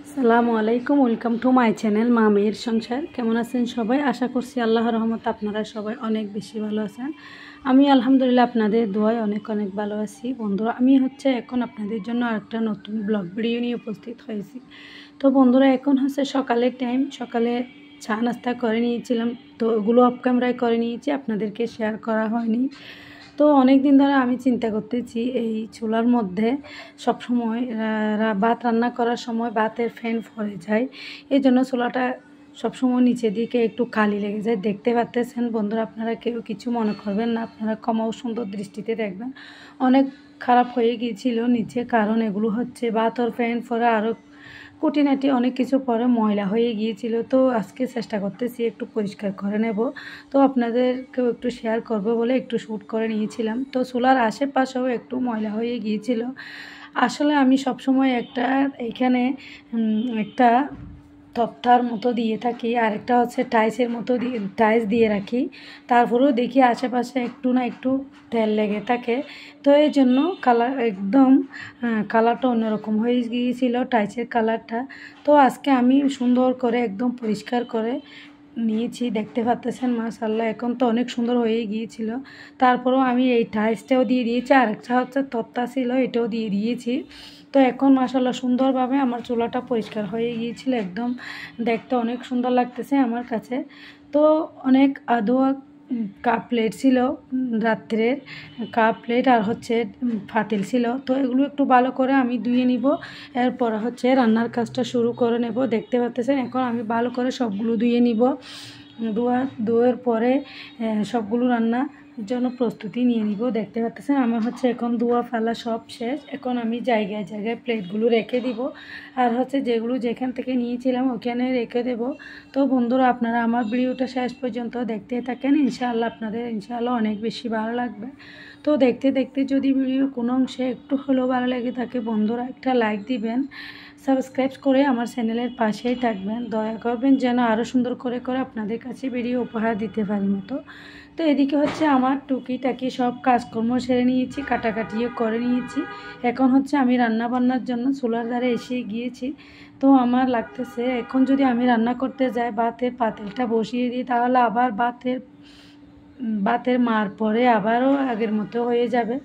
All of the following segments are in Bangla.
আসসালামু আলাইকুম, ওয়েলকাম টু মাই চ্যানেল মা মেয়ের সংসার। কেমন আছেন সবাই? আশা করছি আল্লাহর রহমতে আপনারা সবাই অনেক বেশি ভালো আছেন। আমি আলহামদুলিল্লাহ আপনাদের দোয়ায় অনেক অনেক ভালো আছি। বন্ধুরা, আমি এখন আপনাদের জন্য আরেকটা নতুন ব্লগ ভিডিও নিয়ে উপস্থিত হয়েছি। তো বন্ধুরা, এখন সকালের টাইম। সকালে চা নাস্তা করে নিয়েছিলাম, তো ওগুলো অফ ক্যামেরায় করে নিয়েছি, আপনাদেরকে শেয়ার করা হয়নি। তো অনেক দিন ধরে আমি চিন্তা করতেছি, এই চুলার মধ্যে সবসময় ভাত রান্না করার সময় ভাতের ফ্যান পড়ে যায়, এই জন্য চুলাটা সবসময় নিচের দিকে একটু কালি লেগে যায়। দেখতে পাচ্ছেন বন্ধুরা, আপনারা কেউ কিছু মনে করবেন না, আপনারা ক্ষমাও সুন্দর দৃষ্টিতে দেখবেন। অনেক খারাপ হয়ে গিয়েছিল নিচে, কারণ এগুলো ভাত আর ফ্যান পরে আরও খুঁটিনাটি অনেক কিছু পরে ময়লা হয়ে গিয়েছিল। তো আজকে চেষ্টা করতেছি একটু পরিষ্কার করে নেব, তো আপনাদেরকেও একটু শেয়ার করব বলে একটু শ্যুট করে নিয়েছিলাম। তো চুলার আশেপাশেও একটু ময়লা হয়ে গিয়েছিল। আসলে আমি সবসময় এখানে একটা তক্তার মতো দিয়ে থাকি, আর একটা টাইলসের মতো টাইলস দিয়ে রাখি। তারপরেও দেখি আশেপাশে একটু না একটু তেল লেগে থাকে। তো এই জন্য কালারটা অন্যরকম হয়ে গিয়েছিল, টাইলসের কালারটা। তো আজকে আমি সুন্দর করে একদম পরিষ্কার করে নিয়েছি, দেখতে পাচ্ছেন মাশাআল্লাহ। এখন তো অনেক সুন্দর হয়ে গিয়েছিল। তারপরেও আমি এই টাইলসটাও দিয়ে দিয়েছি, আর একটা তক্তা ছিল, এটাও দিয়ে দিয়েছি। তো এখন মাশাআল্লাহ সুন্দরভাবে আমার চুলাটা পরিষ্কার হয়ে গিয়েছিল, একদম দেখতে অনেক সুন্দর লাগতেছে আমার কাছে। তো অনেক আদোয়া কাপ প্লেট ছিল, রাত্রের কাপ প্লেট আর ফাতিল ছিল। তো এগুলো একটু ভালো করে আমি ধুয়ে নিব, এরপর রান্নার কাজটা শুরু করে নেব। দেখতে পাচ্ছেন এখন আমি ভালো করে সবগুলো ধুয়ে নিব। ধোয়ার পরে সবগুলো রান্নার জন্য প্রস্তুতি নিয়ে নিব। দেখতে পাচ্ছেন আমার এখন ধোয়া ফেলা সব শেষ। এখন আমি জায়গায় জায়গায় প্লেটগুলো রেখে দিব, আর যেগুলো যেখান থেকে নিয়েছিলাম ওখানে রেখে দেব। তো বন্ধুরা, আপনারা আমার ভিডিওটা শেষ পর্যন্ত দেখতে থাকেন, ইনশাআল্লাহ আপনাদের অনেক বেশি ভালো লাগবে। তো দেখতে দেখতে যদি ভিডিওর কোনো অংশে একটু হলেও ভালো লেগে থাকে, বন্ধুরা একটা লাইক দিবেন, সাবস্ক্রাইব করে আমার চ্যানেলের পাশেই থাকবেন। দয়া করবেন যেন আরও সুন্দর করে আপনাদের কাছে ভিডিও উপহার দিতে পারি মতো। তো এদিকে আমার টুকিটাকি সব কাজকর্ম সেরে নিয়েছি, কাটাকাটিও করে নিয়েছি। এখন আমি রান্না বান্নার জন্য চুলার ধারে এসে গিয়েছি। তো আমার লাগতেছে এখন যদি আমি রান্না করতে যাই, ভাতের পাতিলটা বসিয়ে দিই, তাহলে আবার ভাতের মার পরে আবারও আগের মতো হয়ে যাবে।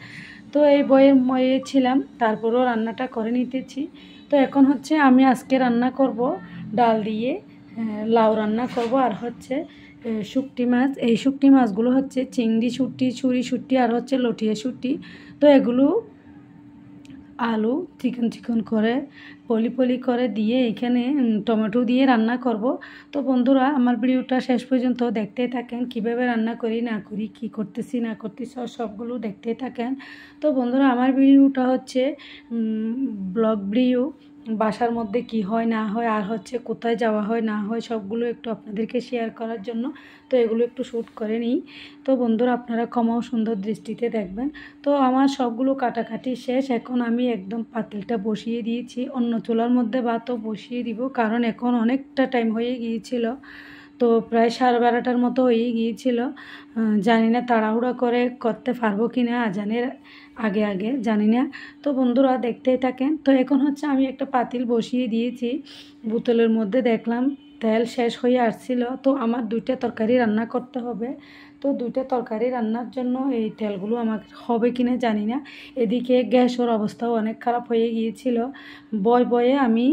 তো এই বয়ে ছিলাম, তারপরেও রান্নাটা করে নিতেছি। তো এখন আমি আজকে রান্না করব ডাল দিয়ে লাউ রান্না করব, আর শুটকি মাছ। এই শুটকি মাছগুলো চিংড়ি শুটকি, ছুরি শুটকি, আর লটিয়া শুটকি। তো এগুলো আলু চিকন চিকন করে পলি পলি করে দিয়ে এখানে টমেটো দিয়ে রান্না করব। তো বন্ধুরা, আমার ভিডিওটা শেষ পর্যন্ত দেখতে থাকেন, কিভাবে রান্না করি না করি, কি করতেছি না করতেছি সবগুলো দেখতে থাকেন। তো বন্ধুরা, আমার ভিডিওটা ব্লগ ভিডিও, বাসার মধ্যে কি হয় না হয়, আর কোথায় যাওয়া হয় না হয়, সবগুলো একটু আপনাদেরকে শেয়ার করার জন্য তো এগুলো একটু শ্যুট করে নিই। তো বন্ধুরা, আপনারা ক্ষমাও সুন্দর দৃষ্টিতে দেখবেন। তো আমার সবগুলো কাটাকাটি শেষ। এখন আমি একদম পাতিলটা বসিয়ে দিয়েছি, অন্য চুলার মধ্যে ভাতও বসিয়ে দিব, কারণ এখন অনেকটা টাইম হয়ে গিয়েছিল। তো প্রায় 12:30টার মতো হয়ে গিয়েছিল। জানি না তাড়াহুড়া করে করতে পারবো কি না আজানের আগে আগে, জানি না। তো বন্ধুরা, দেখতেই থাকেন। তো এখন আমি একটা পাতিল বসিয়ে দিয়েছি, বোতলের মধ্যে দেখলাম তেল শেষ হয়ে আসছিল। তো আমার 2টা তরকারি রান্না করতে হবে। তো 2টা তরকারি রান্নার জন্য এই তেলগুলো আমার হবে কিনা জানি না। এদিকে গ্যাসের অবস্থাও অনেক খারাপ হয়ে গিয়েছিল। বয়ে আমি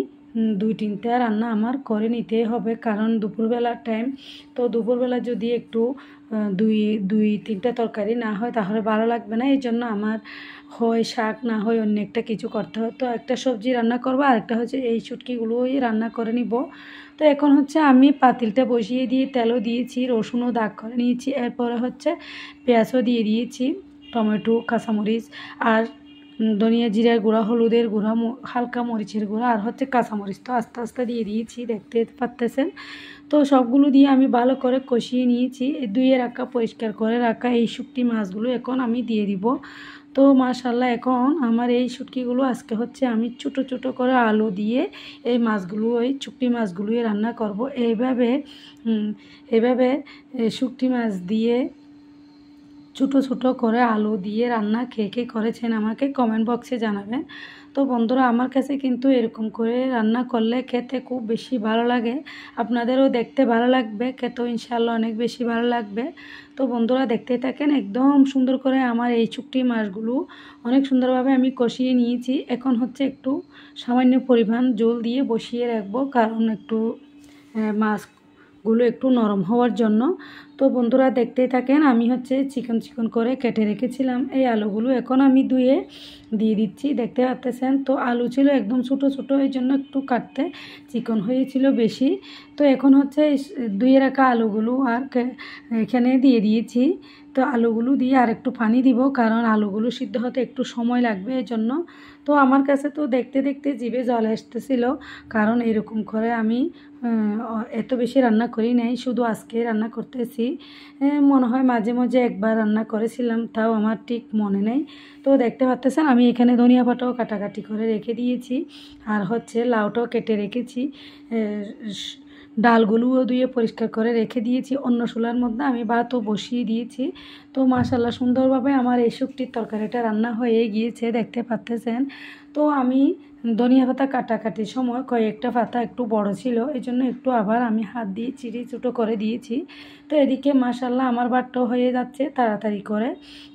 2-3টা রান্না আমার করে নিতে হবে, কারণ দুপুরবেলার টাইম। তো দুপুরবেলা যদি একটু 2-3টা তরকারি না হয় তাহলে ভালো লাগবে না। এই জন্য আমার হয় শাক, না হয় অন্য একটা কিছু করতে হয়। তো একটা সবজি রান্না করবো, আর একটা এই শুটকিগুলোই রান্না করে নিব। তো এখন আমি পাতিলটা বসিয়ে দিয়ে তেলও দিয়েছি, রসুনও দাগ করে নিয়েছি, এরপরে পেঁয়াজও দিয়ে দিয়েছি, টমেটো, কাঁচামরিচ, আর ধনিয়া জিরার গুঁড়া, হলুদের গুঁড়া, হালকা মরিচের গুঁড়া, আর কাঁচামরিচ তো আস্তে আস্তে দিয়ে দিয়েছি, দেখতে পাচ্তেছেন। তো সবগুলো দিয়ে আমি ভালো করে কষিয়ে নিয়েছি। ধুয়ে রাখা, পরিষ্কার করে রাখা এই শুটকি মাছগুলো এখন আমি দিয়ে দিব। তো মাশাআল্লাহ, এখন আমার এই শুটকিগুলো আজকে আমি ছোটো ছোটো করে আলু দিয়ে এই মাছগুলো, ওই শুটকি মাছগুলোই রান্না করব। এইভাবে শুটকি মাছ দিয়ে ছোটো ছোটো করে আলু দিয়ে রান্না কে কে করেছেন আমাকে কমেন্ট বক্সে জানাবেন। তো বন্ধুরা, আমার কাছে কিন্তু এরকম করে রান্না করলে খেতে খুব বেশি ভালো লাগে, আপনাদেরও দেখতে ভালো লাগবে, খেতেও ইনশাআল্লাহ অনেক বেশি ভালো লাগবে। তো বন্ধুরা, দেখতেই থাকেন। একদম সুন্দর করে আমার এই শুকটি মাছগুলো অনেক সুন্দরভাবে আমি কষিয়ে নিয়েছি। এখন হচ্ছে একটু সামান্য পরিমাণ জল দিয়ে বসিয়ে রাখবো, কারণ একটু মাছগুলো একটু নরম হওয়ার জন্য। তো বন্ধুরা, দেখতেই থাকেন। আমি হচ্ছে চিকন চিকন করে কেটে রেখেছিলাম এই আলুগুলো, এখন আমি ধুয়ে দিয়ে দিচ্ছি, দেখতে পাচ্ছেন। তো আলু ছিল একদম ছোটো ছোটো, এই জন্য একটু কাটতে চিকন হয়েছিল বেশি। তো এখন হচ্ছে ধুয়ে রাখা আলুগুলো আর এখানে দিয়ে দিয়েছি। তো আলুগুলো দিয়ে আর একটু পানি দিব, কারণ আলুগুলো সিদ্ধ হতে একটু সময় লাগবে এই জন্য। তো আমার কাছে তো দেখতে দেখতে জিভে জল আসতেছিল, কারণ এরকম করে আমি এত বেশি রান্না করি নাই, শুধু আজকে রান্না করতেছি। মনে হয় মাঝে মাঝে একবার রান্না করেছিলাম, তাও আমার ঠিক মনে নেই। তো দেখতে পাচ্ছেন আমি এখানে ধনিয়া পাতাও কাটাকাটি করে রেখে দিয়েছি, আর হচ্ছে লাউটাও কেটে রেখেছি, ডালগুলোও ধুয়ে পরিষ্কার করে রেখে দিয়েছি। অন্য চুলার মধ্যে আমি ভাতও বসিয়ে দিয়েছি। তো মাশাআল্লাহ সুন্দরভাবে আমার এই শুকটির তরকারিটা রান্না হয়ে গিয়েছে, দেখতে পাচ্ছেন। তো আমি ধনিয়া পাতা কাটাকাটির সময় কয়েকটা পাতা একটু বড় ছিল, এই জন্য একটু আবার আমি হাত দিয়ে চিড়ি ছোটো করে দিয়েছি। তো এদিকে মাশাআল্লাহ আমার ভাতটাও হয়ে যাচ্ছে তাড়াতাড়ি করে।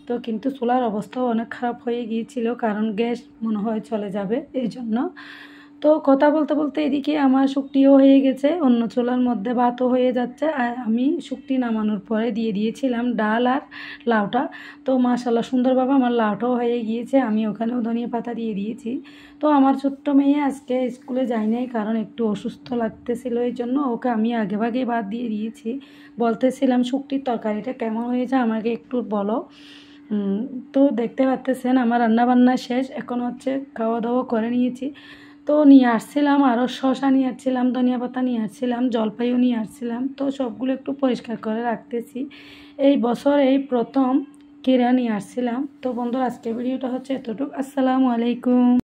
তো কিন্তু চুলার অবস্থাও অনেক খারাপ হয়ে গিয়েছিল, কারণ গ্যাস মনে হয় চলে যাবে এই জন্য। তো কথা বলতে বলতে এদিকে আমার শুকটিও হয়ে গেছে, অন্য চুলার মধ্যে ভাতও হয়ে যাচ্ছে। আর আমি শুকটি নামানোর পরে দিয়ে দিয়েছিলাম ডাল আর লাউটা। তো মাশাআল্লাহ সুন্দরভাবে আমার লাউটাও হয়ে গিয়েছে, আমি ওখানেও ধনিয়া পাতা দিয়ে দিয়েছি। তো আমার ছোট্ট মেয়ে আজকে স্কুলে যায় নাই, কারণ একটু অসুস্থ লাগতেছিল, এই জন্য ওকে আমি আগেভাগেই ভাত দিয়ে দিয়েছি। বলতেছিলাম শুকটির তরকারিটা কেমন হয়েছে আমাকে একটু বলো। তো দেখতে পাচ্ছেন আমার রান্নাবান্না শেষ, এখন হচ্ছে খাওয়া দাওয়া করে নিয়েছি। তো নিয়ে আসছিলাম আরও শসা নিয়ে আসছিলাম, ধনিয়া পাতা নিয়ে আসছিলাম, জলপাইও নিয়ে আসছিলাম। তো সবগুলো একটু পরিষ্কার করে রাখতেছি, এই বছর এই প্রথম কিরা নিয়ে আসছিলাম। তো বন্ধুরা, আজকের ভিডিওটা হচ্ছে এতটুকু। আসসালামু আলাইকুম।